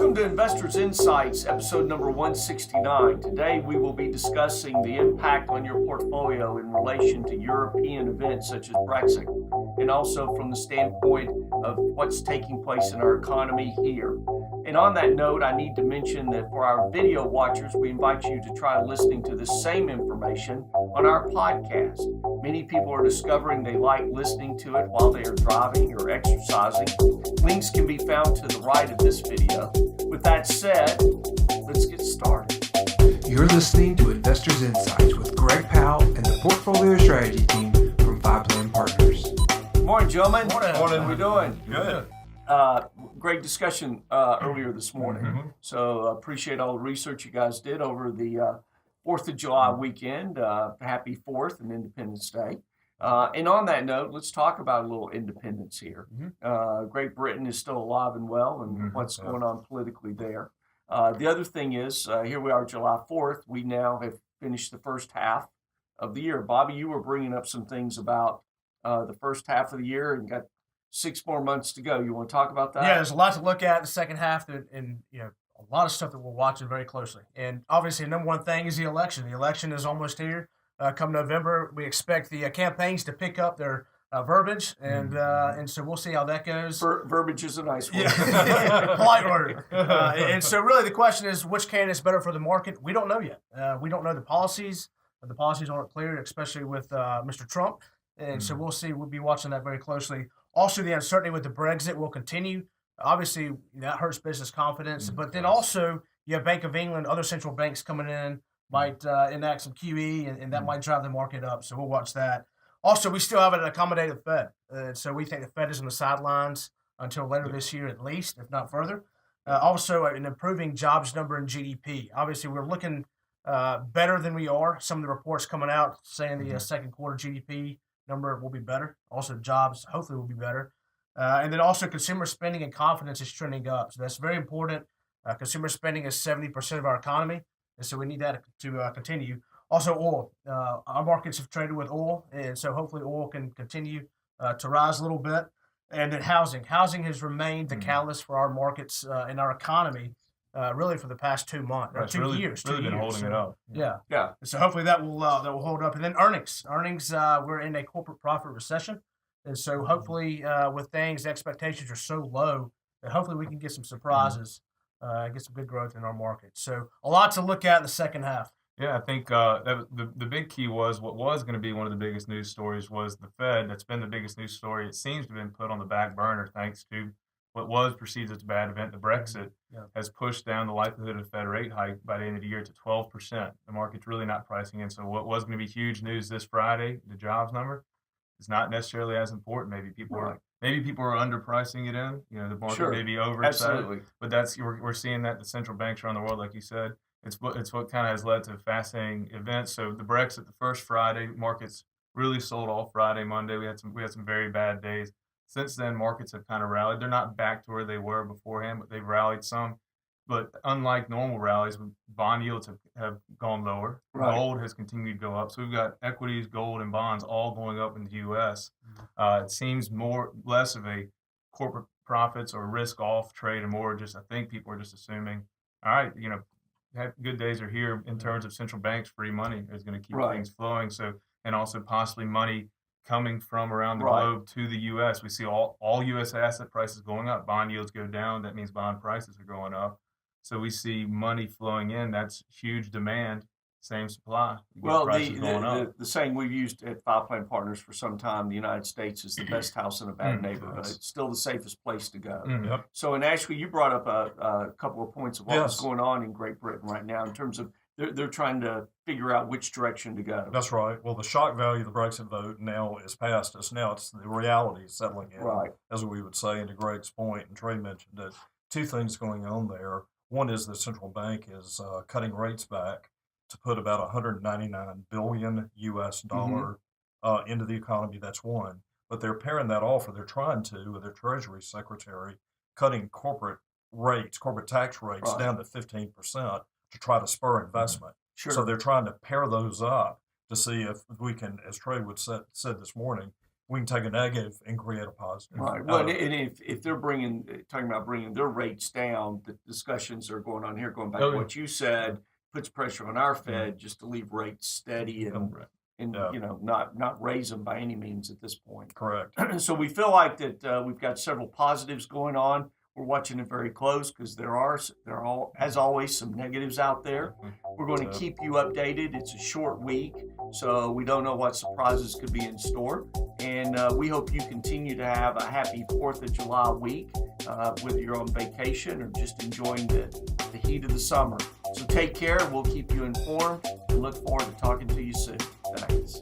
Welcome to Investors Insights, episode number 169. Today we will be discussing the impact on your portfolio in relation to European events such as Brexit, and also from the standpoint of what's taking place in our economy here. And on that note, I need to mention that for our video watchers, we invite you to try listening to the same information on our podcast. Many people are discovering they like listening to it while they are driving or exercising. Links can be found to the right of this video. With that said, let's get started. You're listening to Investors Insights with Greg Powell and the Portfolio Strategy Team from Five Plan Partners. Good morning, gentlemen. Morning. How we doing? Good. Great discussion earlier this morning. Mm-hmm. So appreciate all the research you guys did over the 4th of July weekend. Happy 4th and Independence Day. And on that note, let's talk about a little independence here. Mm-hmm. Great Britain is still alive and well, and what's going on politically there. The other thing is, here we are July 4th. We now have finished the first half of the year. Bobby, you were bringing up some things about the first half of the year and got 6 more months to go. You want to talk about that? Yeah, there's a lot to look at in the second half, and a lot of stuff that we're watching very closely. And obviously, the number one thing is the election. The election is almost here. Come November, we expect the campaigns to pick up their verbiage, and so we'll see how that goes. Verbiage is a nice word. Yeah. Polite word. And so really the question is, which candidate is better for the market? We don't know yet. We don't know the policies. The policies aren't clear, especially with Mr. Trump. And so we'll see. We'll be watching that very closely. Also, the uncertainty with the Brexit will continue. Obviously, that hurts business confidence. But then also, you have Bank of England, other central banks coming in, might enact some QE, and that might drive the market up. So we'll watch that. Also, we still have an accommodative Fed. So we think the Fed is on the sidelines until later this year at least, if not further. Also, an improving jobs number in GDP. Obviously, we're looking better than we are. Some of the reports coming out saying the second quarter GDP number will be better. Also, jobs hopefully will be better. And then also consumer spending and confidence is trending up. So that's very important. Consumer spending is 70% of our economy. And so we need that to continue. Also, oil. Our markets have traded with oil. And so hopefully oil can continue to rise a little bit. And then housing. Housing has remained the catalyst for our markets and our economy really for the past 2 months, or 2 years. Really been holding it up. Yeah. So hopefully that will hold up. And then earnings. We're in a corporate profit recession, and so hopefully with things, expectations are so low that hopefully we can get some surprises, get some good growth in our market. So a lot to look at in the second half. Yeah, I think the big key was what was going to be one of the biggest news stories was the Fed. That's been the biggest news story. It seems to have been put on the back burner thanks to what was perceived as a bad event, the Brexit, has pushed down the likelihood of a Fed rate hike by the end of the year to 12%. The market's really not pricing in. So what was going to be huge news this Friday, the jobs number, is not necessarily as important. Maybe people are underpricing it in. The market may be overexcited. Absolutely. But we're seeing that the central banks around the world, like you said, it's what kind of has led to fascinating events. So the Brexit, the first Friday, markets really sold all Friday, Monday. We had some very bad days. Since then, markets have kind of rallied. They're not back to where they were beforehand, but they've rallied some. But unlike normal rallies, bond yields have gone lower. Right. Gold has continued to go up. So we've got equities, gold, and bonds all going up in the U.S. It seems less of a corporate profits or risk-off trade and more just, I think people are just assuming, all right, good days are here in terms of central banks. Free money is going to keep things flowing. So, and also possibly money coming from around the globe to the U.S. We see all U.S. asset prices going up. Bond yields go down. That means bond prices are going up. So we see money flowing in. That's huge demand, same supply. Well, the saying we've used at Five Plan Partners for some time, the United States is the best house in a bad neighborhood. It's still the safest place to go. Yep. So, and Ashley, you brought up a couple of points of what's going on in Great Britain right now in terms of they're trying to figure out which direction to go. That's right. Well, the shock value of the Brexit vote now is past us. Now it's the reality settling in, as we would say. And to Greg's point, and Trey mentioned it, 2 things going on there. One is the central bank is cutting rates back to put about 199 billion U.S. dollar into the economy. That's one. But they're pairing that off, or they're trying to, with their Treasury Secretary, cutting corporate tax rates down to 15%. To try to spur investment. So they're trying to pair those up to see if we can, as Trey said this morning, we can take a negative and create a positive. Right. Well, and if they're talking about bringing their rates down, the discussions are going on here, going back to what you said, puts pressure on our Fed just to leave rates steady and not raise them by any means at this point. Correct. So we feel like that we've got several positives going on. We're watching it very close because there are as always some negatives out there. We're going to keep you updated. It's a short week, so we don't know what surprises could be in store. And we hope you continue to have a happy 4th of July week, whether you're on vacation or just enjoying the heat of the summer. So take care. We'll keep you informed and look forward to talking to you soon. Thanks.